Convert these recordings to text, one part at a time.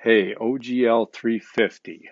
Hey, OGL 350.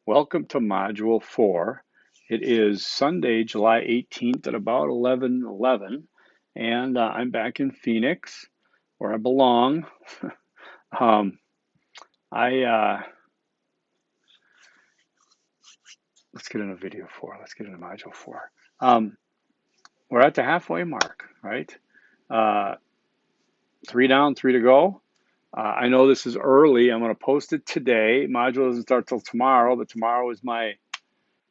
Welcome to Module 4. It is Sunday, July 18th at about 11:11, and I'm back in Phoenix, where I belong. Um, I Let's get into video 4. Let's get into Module 4. Um, we're at the halfway mark, right? Uh, 3 down, 3 to go. I know this is early. I'm going to post it today. Module doesn't start till tomorrow, but tomorrow is my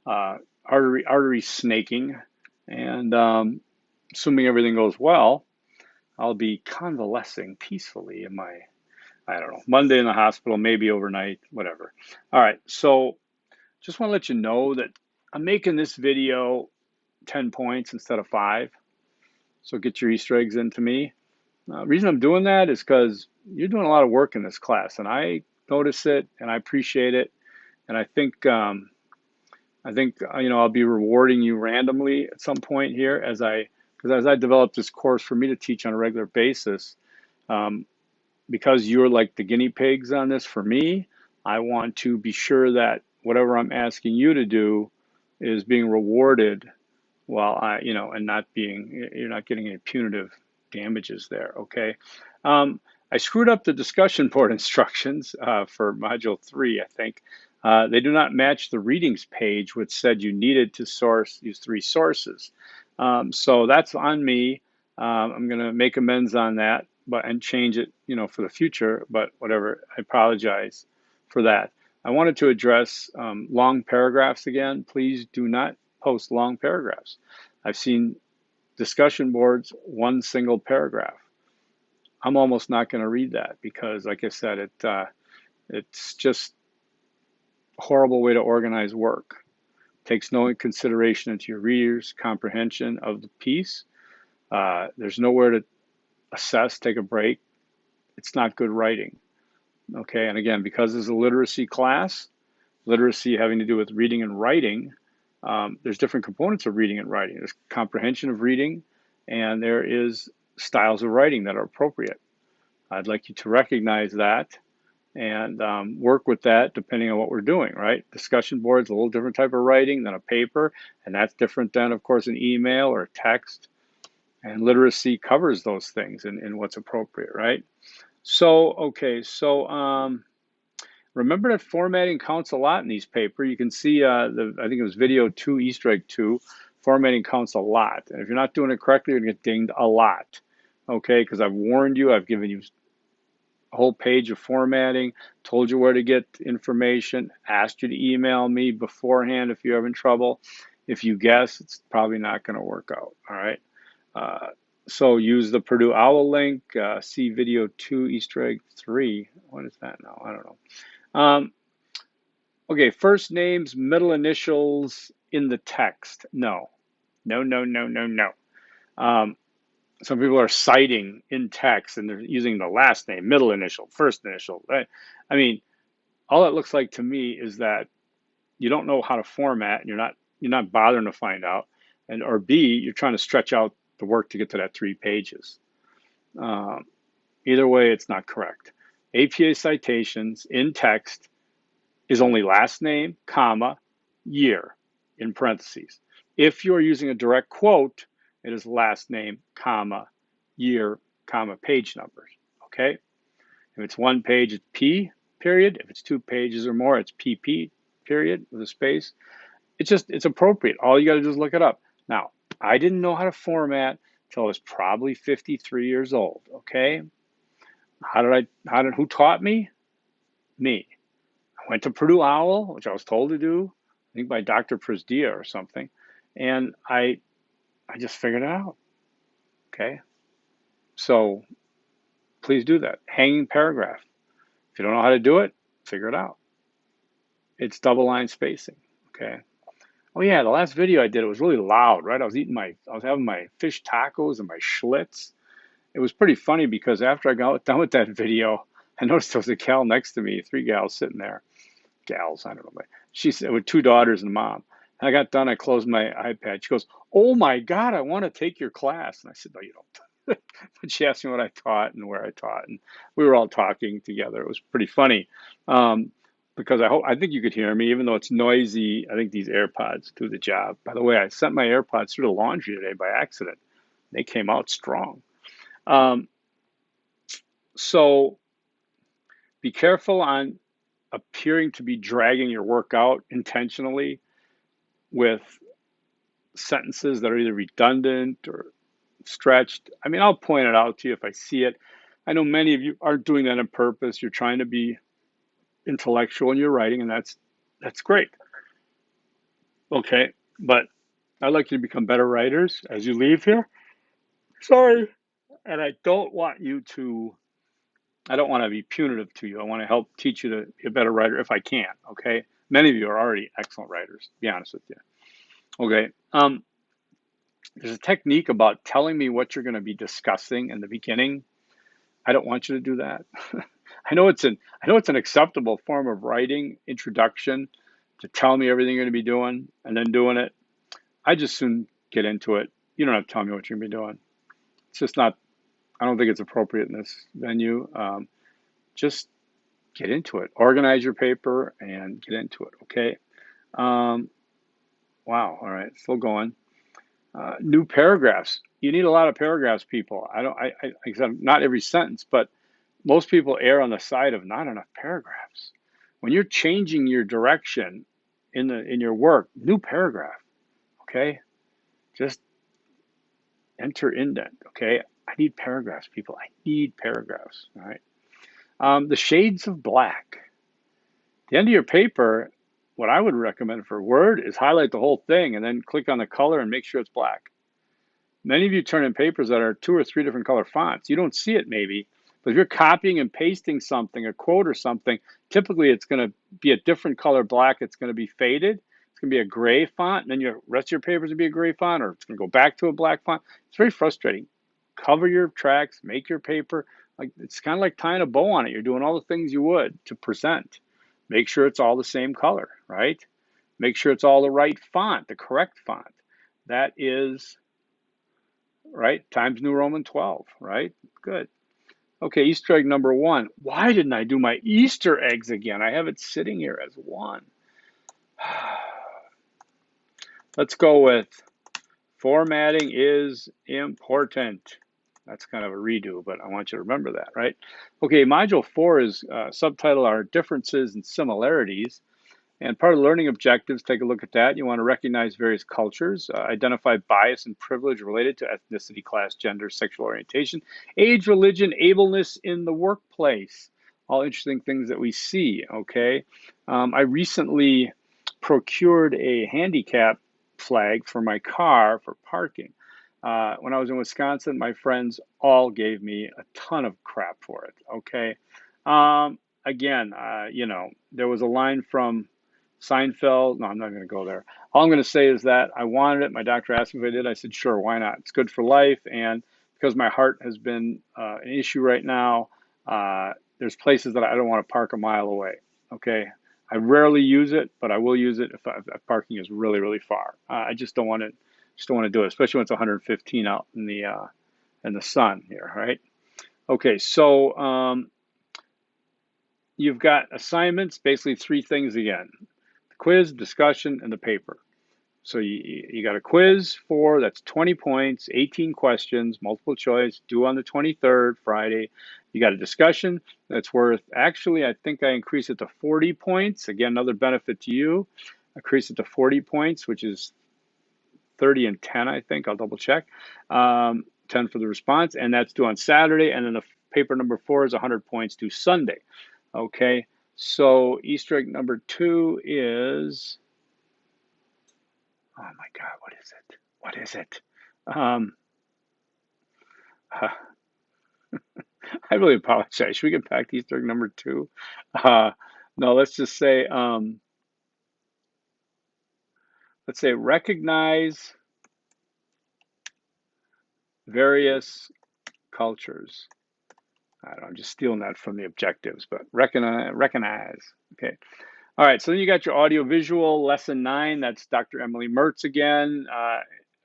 uh, artery snaking, and assuming everything goes well, I'll be convalescing peacefully in my, I don't know, Monday in the hospital, maybe overnight, whatever. All right, so just want to let you know that I'm making this video 10 points instead of 5, so get your Easter eggs into me. Reason I'm doing that is because you're doing a lot of work in this class, and I notice it, and I appreciate it, and I think I'll be rewarding you randomly at some point here because as I develop this course for me to teach on a regular basis, um, because you're like the guinea pigs on this for me, I want to be sure that whatever I'm asking you to do is being rewarded while and you're not getting any punitive damages there. Okay. I screwed up the discussion board instructions for Module 3, I think. They do not match the readings page, which said you needed to use 3 sources. So that's on me. I'm going to make amends on that, and change it, for the future. But whatever, I apologize for that. I wanted to address long paragraphs again. Please do not post long paragraphs. I've seen discussion boards, one single paragraph. I'm almost not going to read that because, like I said, it's just a horrible way to organize work. Takes no consideration into your readers' comprehension of the piece. There's nowhere to assess, take a break. It's not good writing. Okay, and again, because it's a literacy class, literacy having to do with reading and writing, there's different components of reading and writing. There's comprehension of reading, and there is styles of writing that are appropriate. I'd like you to recognize that and work with that depending on what we're doing, right? Discussion boards, a little different type of writing than a paper, and that's different than, of course, an email or text. And literacy covers those things in what's appropriate, right? So, okay, so remember that formatting counts a lot in these papers. You can see I think it was video 2, Easter egg 2, formatting counts a lot. And if you're not doing it correctly, you're gonna get dinged a lot, okay? Because I've warned you, I've given you a whole page of formatting, told you where to get information, asked you to email me beforehand if you're having trouble. If you guess, it's probably not gonna work out, all right? So use the Purdue OWL link, see video 2, Easter egg 3. What is that now? I don't know. Okay, first names, middle initials in the text. No, no, no, no, no, no. Some people are citing in text and they're using the last name, middle initial, first initial. I mean, all it looks like to me is that you don't know how to format and you're not bothering to find out. Or B, you're trying to stretch out the work to get to that 3 pages. Either way, it's not correct. APA citations in text is only last name, comma, year in parentheses. If you're using a direct quote, it is last name, comma, year, comma, page numbers, okay? If it's 1 page, it's P, period. If it's 2 pages or more, it's PP, period, with a space. It's appropriate. All you gotta do is look it up. Now, I didn't know how to format until I was probably 53 years old, okay? Who taught me? Me. I went to Purdue OWL, which I was told to do, I think by Dr. Prisdia or something, and I just figured it out. Okay, so please do that. Hanging paragraph. If you don't know how to do it, figure it out. It's double line spacing. Okay. Oh yeah, the last video I did, it was really loud, right? I was having my fish tacos and my Schlitz. It was pretty funny because after I got done with that video, I noticed there was a gal next to me, 3 gals sitting there. Gals, I don't know, but she said with 2 daughters and a mom. And I got done, I closed my iPad. She goes, "Oh my God, I want to take your class." And I said, "No, you don't." But she asked me what I taught and where I taught, and we were all talking together. It was pretty funny, um, because I think you could hear me, even though it's noisy. I think these AirPods do the job. By the way, I sent my AirPods through the laundry today by accident. They came out strong. Um, so be careful on appearing to be dragging your work out intentionally with sentences that are either redundant or stretched. I mean, I'll point it out to you if I see it. I know many of you aren't doing that on purpose. You're trying to be intellectual in your writing, and that's great. Okay, but I'd like you to become better writers as you leave here. Sorry, and I don't want you to. I don't want to be punitive to you. I want to help teach you to be a better writer if I can. Okay, many of you are already excellent writers. To be honest with you. Okay. There's a technique about telling me what you're going to be discussing in the beginning. I don't want you to do that. I know it's an acceptable form of writing introduction to tell me everything you're going to be doing and then doing it. I just soon get into it. You don't have to tell me what you're going to be doing. It's just not. I don't think it's appropriate in this venue. Just get into it. Organize your paper and get into it. Okay. Um, wow. All right. Still going. New paragraphs. You need a lot of paragraphs, people. I don't. I said not every sentence, but most people err on the side of not enough paragraphs. When you're changing your direction in your work, new paragraph. Okay, just enter indent. Okay, I need paragraphs, people. I need paragraphs. All right. The shades of black. The end of your paper. What I would recommend for Word is highlight the whole thing and then click on the color and make sure it's black. Many of you turn in papers that are 2 or 3 different color fonts. You don't see it maybe, but if you're copying and pasting something, a quote or something, typically it's going to be a different color black. It's going to be faded. It's going to be a gray font, and then your rest of your papers will be a gray font, or it's going to go back to a black font. It's very frustrating. Cover your tracks, make your paper. Like it's kind of like tying a bow on it. You're doing all the things you would to present. Make sure it's all the same color, right? Make sure it's all the right font, the correct font. That is right? Times New Roman 12, right? Good. Okay, Easter egg number 1. Why didn't I do my Easter eggs again? I have it sitting here as 1. Let's go with formatting is important. That's kind of a redo, but I want you to remember that, right? Okay, module 4 is subtitle are differences and similarities. And part of the learning objectives, take a look at that. You want to recognize various cultures, identify bias and privilege related to ethnicity, class, gender, sexual orientation, age, religion, ableness in the workplace. All interesting things that we see, okay? I recently procured a handicap flag for my car for parking. When I was in Wisconsin, my friends all gave me a ton of crap for it, okay? Again, there was a line from Seinfeld. No, I'm not going to go there. All I'm going to say is that I wanted it. My doctor asked me if I did. I said, sure, why not? It's good for life. And because my heart has been an issue right now, there's places that I don't want to park a mile away. Okay. I rarely use it, but I will use it if parking is really, really far. I just don't want to do it, especially when it's 115 out in the sun here, right? Okay, so you've got assignments, basically 3 things again: the quiz, discussion, and the paper. So you got a quiz that's 20 points, 18 questions, multiple choice, due on the 23rd, Friday. You got a discussion that's worth, actually, I think I increased it to 40 points. Again, another benefit to you. I increased it to 40 points, which is 30 and 10, I think. I'll double check. 10 for the response, and that's due on Saturday. And then the paper number 4 is 100 points due Sunday. Okay, so Easter egg number 2 is, oh my God, what is it? What is it? Um, I really apologize. Should we get back to Easter egg number 2? No, let's just say, recognize various cultures. I don't know, I'm just stealing that from the objectives, but recognize. Okay. All right, so then you got your audio visual lesson 9. That's Dr. Emily Mertz again,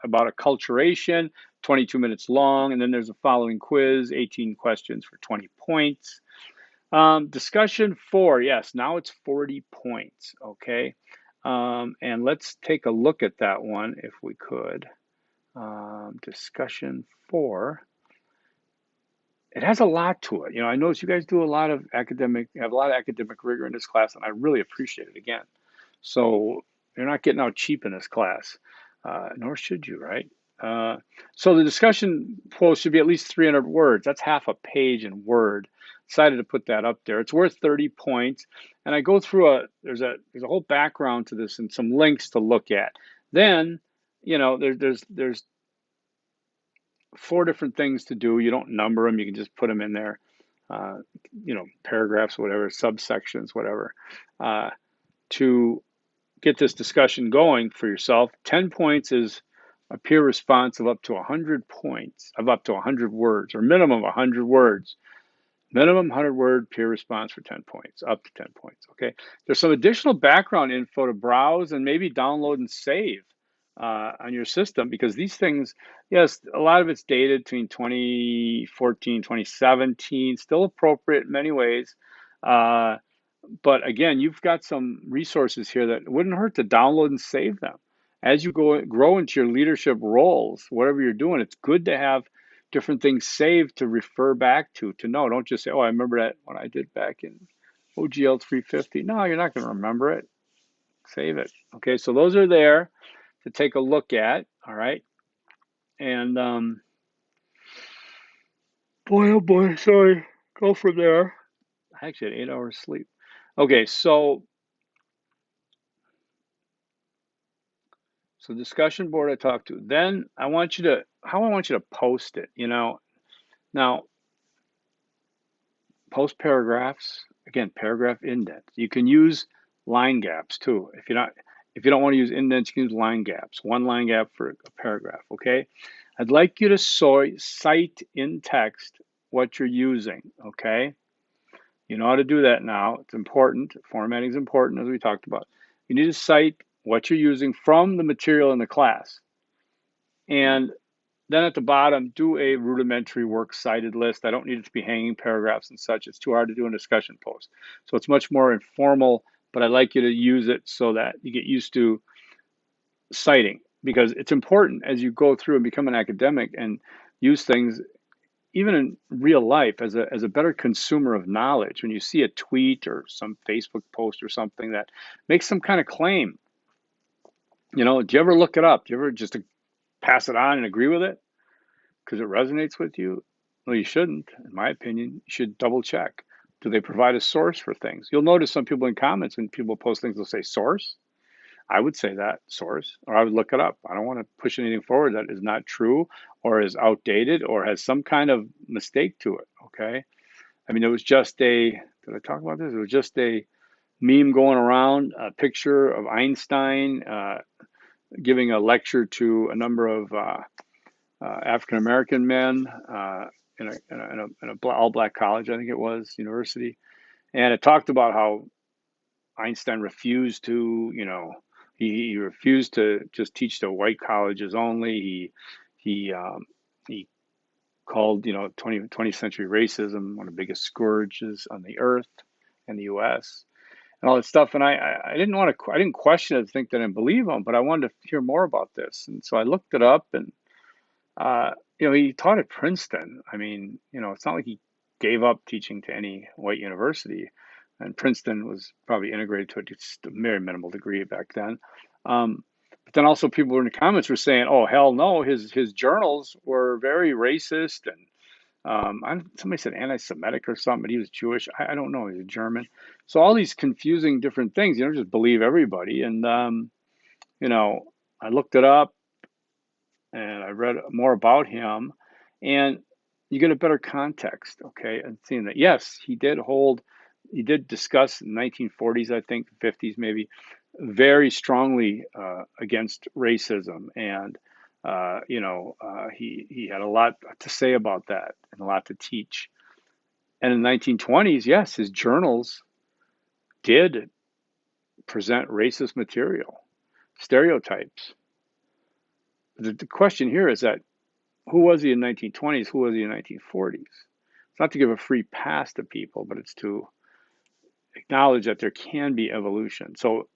about acculturation. 22 minutes long, and then there's a following quiz, 18 questions for 20 points. Discussion 4, yes, now it's 40 points, okay? And let's take a look at that one if we could. Discussion 4. It has a lot to it. I notice you guys do a lot of have a lot of academic rigor in this class, and I really appreciate it again. So you're not getting out cheap in this class, nor should you, right? So the discussion post should be at least 300 words. That's half a page in Word. Decided to put that up there. It's worth 30 points, and I go through there's a whole background to this and some links to look at. Then, there's 4 different things to do. You don't number them. You can just put them in there. Paragraphs, whatever, subsections, whatever, to get this discussion going for yourself. 10 points is a peer response of up to 100 points, of up to 100 words, or minimum 100 words. Minimum 100-word peer response for 10 points, up to 10 points, okay? There's some additional background info to browse and maybe download and save on your system, because these things, yes, a lot of it's dated between 2014, 2017, still appropriate in many ways. But again, you've got some resources here that wouldn't hurt to download and save them. As you grow into your leadership roles, whatever you're doing, it's good to have different things saved to refer back to know. Don't just say, oh, I remember that when I did back in OGL 350. No, you're not going to remember it. Save it. Okay, so those are there to take a look at, all right? And boy, oh boy, sorry, go from there. I actually had 8 hours sleep. Okay, so discussion board I talked to. Then I want you to post it, Now, post paragraphs, again, paragraph indents. You can use line gaps too. If you don't want to use indents, you can use line gaps. 1 line gap for a paragraph, okay? I'd like you to cite in text what you're using, okay? You know how to do that now. It's important. Formatting is important, as we talked about. You need to cite what you're using from the material in the class. And then at the bottom, do a rudimentary works cited list. I don't need it to be hanging paragraphs and such. It's too hard to do in a discussion post. So it's much more informal, but I'd like you to use it so that you get used to citing, because it's important as you go through and become an academic and use things even in real life as a better consumer of knowledge. When you see a tweet or some Facebook post or something that makes some kind of claim, do you ever look it up? Do you ever just pass it on and agree with it because it resonates with you? Well, you shouldn't, in my opinion. You should double check. Do they provide a source for things? You'll notice some people in comments, when people post things, they'll say source. I would say that source, or I would look it up. I don't want to push anything forward that is not true or is outdated or has some kind of mistake to it, okay? I mean, it was just did I talk about this? It was just a meme going around, a picture of Einstein giving a lecture to a number of African-American men in a all-black college, I think it was, university. And it talked about how Einstein refused to, he refused to just teach to white colleges only. He called, 20th century racism one of the biggest scourges on the earth in the U.S. and all that stuff. And I didn't question it, think that I didn't believe him, but I wanted to hear more about this. And so I looked it up, and he taught at Princeton. I mean, it's not like he gave up teaching to any white university. And Princeton was probably integrated to just a very minimal degree back then. But then also people in the comments were saying, "Oh, hell no, his journals were very racist," and somebody said anti-Semitic or something, but he was Jewish. I don't know, he's a German. So all these confusing different things. You don't just believe everybody. And I looked it up and I read more about him, and you get a better context, okay? And seeing that, yes, he did discuss in the 1940s, I think, 50s maybe, very strongly against racism. And, he had a lot to say about that and a lot to teach. And in the 1920s, yes, his journals did present racist material, stereotypes. The question here is that who was he in 1920s? Who was he in 1940s? It's not to give a free pass to people, but it's to acknowledge that there can be evolution. So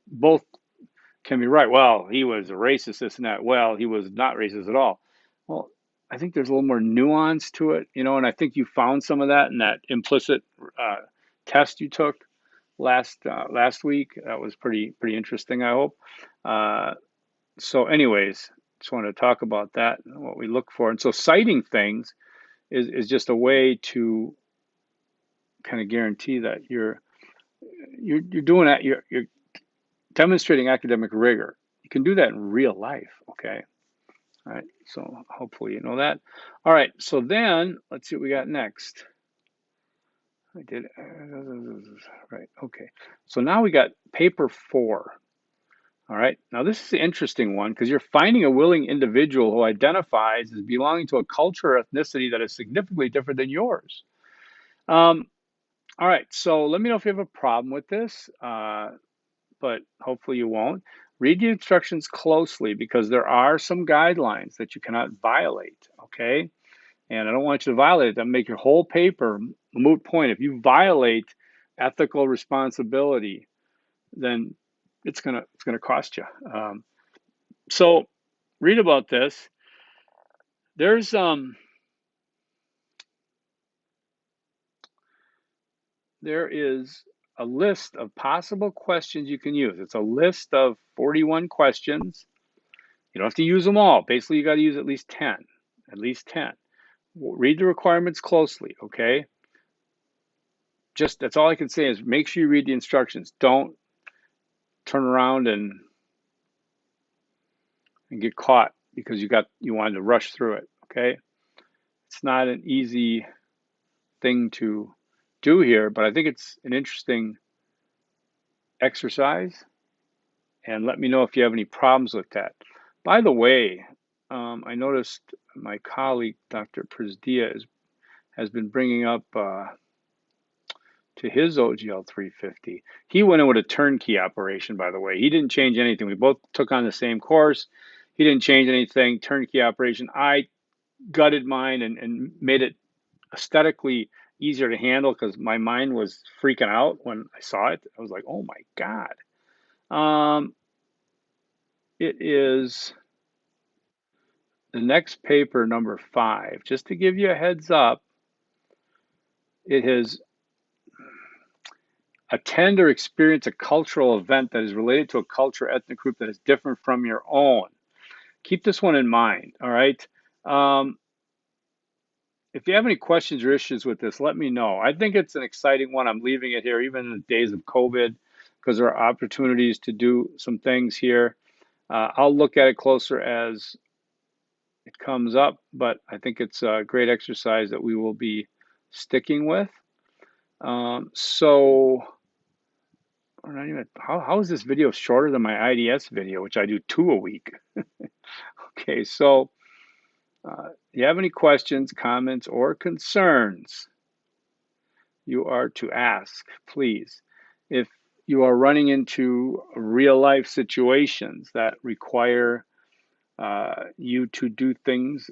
both can be right. Well, he was a racist, this and that. Well, he was not racist at all. Well, I think there's a little more nuance to it, and I think you found some of that in that implicit uh, test you took last week. That was pretty interesting, I hope. Uh, so, anyways, just wanted to talk about that and what we look for. And so, citing things is just a way to kind of guarantee that you're doing that. You're demonstrating academic rigor. You can do that in real life. Okay. All right. So hopefully you know that. All right. So then let's see what we got next. I did. Right. Okay. So now we got paper 4. All right. Now this is the interesting one because you're finding a willing individual who identifies as belonging to a culture or ethnicity that is significantly different than yours. All right. So let me know if you have a problem with this, but hopefully you won't. Read the instructions closely because there are some guidelines that you cannot violate. Okay. And I don't want you to violate it. That make your whole paper a moot point. If you violate ethical responsibility, then it's gonna cost you. So read about this. There's there is a list of possible questions you can use. It's a list of 41 questions. You don't have to use them all. Basically, you got to use at least 10. At least 10. Read the requirements closely, okay? Just that's all I can say is make sure you read the instructions. Don't turn around and get caught because you wanted to rush through it, okay? It's not an easy thing to do here, but I think it's an interesting exercise, and let me know if you have any problems with that. By the way, I noticed my colleague, Dr. Przdia, has been bringing up to his OGL 350. He went in with a turnkey operation, by the way. He didn't change anything. We both took on the same course. He didn't change anything, turnkey operation. I gutted mine and made it aesthetically easier to handle because my mind was freaking out when I saw it. I was like, oh my God. It is the next paper, number 5. Just to give you a heads up, it has attend or experience a cultural event that is related to a culture, ethnic group that is different from your own. Keep this one in mind, all right? Um, if you have any questions or issues with this, let me know. I think it's an exciting one. I'm leaving it here even in the days of COVID because there are opportunities to do some things here. I'll look at it closer as it comes up, but I think it's a great exercise that we will be sticking with. So, or not even, how is this video shorter than my IDS video, which I do 2 a week? Okay, so you have any questions, comments, or concerns, you are to ask, please. If you are running into real life situations that require you to do things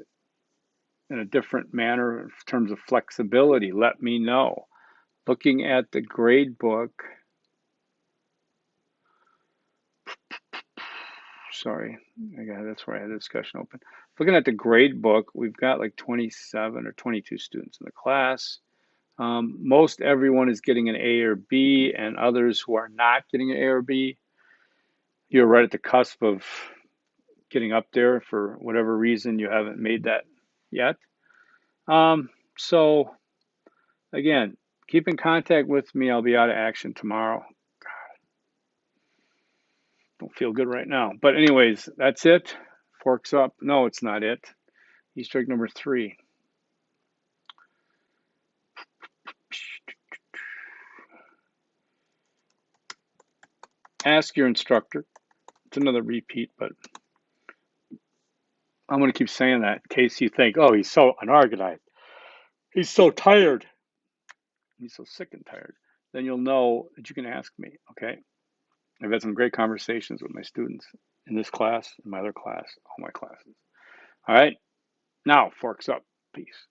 in a different manner in terms of flexibility, let me know. Looking at the grade book, sorry, that's where I had the discussion open. Looking at the grade book, we've got like 27 or 22 students in the class. Most everyone is getting an A or B, and others who are not getting an A or B, you're right at the cusp of getting up there for whatever reason you haven't made that yet. So again, keep in contact with me. I'll be out of action tomorrow. Don't feel good right now. But anyways, that's it. Forks up. No, it's not it. Easter egg number 3. Ask your instructor. It's another repeat, but I'm going to keep saying that in case you think, oh, he's so unorganized. He's so tired. He's so sick and tired. Then you'll know that you can ask me, okay? I've had some great conversations with my students in this class, in my other class, all my classes. All right? Now, forks up. Peace.